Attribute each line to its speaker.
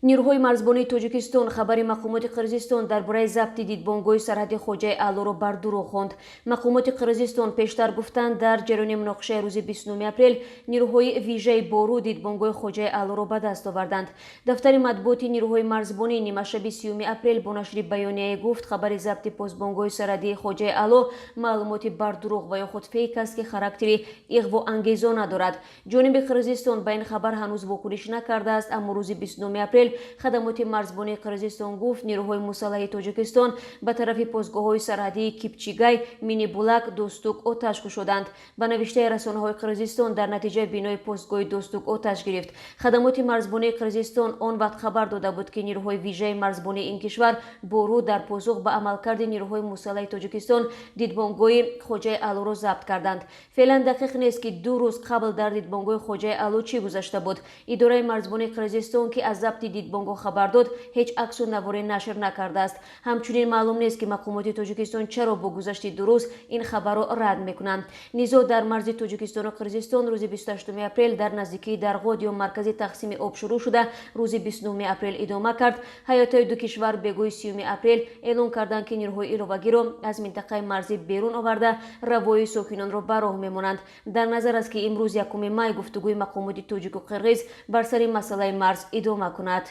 Speaker 1: نیروهای مرزبانی توجیکستان خبری مقامات قرقیزستان درباره ضبط دیدبانگاه سرحدی خوجای اعلو را بر دروغ خواند. مقامات قرقیزستان پیشتر گفتند در جریان مناقشه روز 29 اپریل نیروهای ویژه بورو دیدبانگاه خوجای اعلو را به دست آوردند. دفتر مطبوعاتی نیروهای مرزبانی نیمه شب 30 اپریل با نشر بیانیه گفت خبر ضبط پاسبانگاه سرحدی خوجای اعلو معلومات بر دروغ و یا خود فیک است که خاراکتری اغوا انگیزانه دارد. جانب قرقیزستان به این خبر هنوز واکنش نکرده است، اما روز 29 اپریل خدمات مرزبانی قرقیزستان گفت نیروهای مسلح توجیکستان به طرف پاسگاه‌های سرحدی کیپچیگای، مینی بولک، دوستوک آتش کشیدند. به نوشته رسانه‌های قرقیزستان در نتیجه بینای پاسگاه دوستوک آتش گرفت. خدمات مرزبانی قرقیزستان آن وقت خبر داده بود که نیروهای ویژه مرزبانی این کشور بورو در پاسخ به عملکرد نیروهای مسلح توجیکستان دیدبانگاه خوجای اعلو را ضبط کردند. فعلا دقیق نیست که 2 روز قبل در دیدبانگاه خوجای اعلو چی گذشته بود. اداره مرزبانی قرقیزستان که از ضبط دیدبانگاه خبر داد هیچ عکس و نواری نشر نکرده است. همچنین معلوم نیست که مقامات توجیکستان چرا با گذشت 2 روز این خبر را رد میکنند. نیزا در مرز توجیکستان و قرقیزستان روز 28 اپریل در نزدیکی درغاد یا مرکز تقسیم آب شروع شده روز 29 اپریل ادامه کرد. هیات‌های دو کشور بگوی 30 اپریل اعلام کردند که نیروهای ایلوگی را از منطقه مرزی بیرون آورده روای ساکنان را به راه میمانند. در نظر است که امروز 1 می گفتگوی مقامات توجیک و قرقیز بر سر مسئله مرز ادامه کند.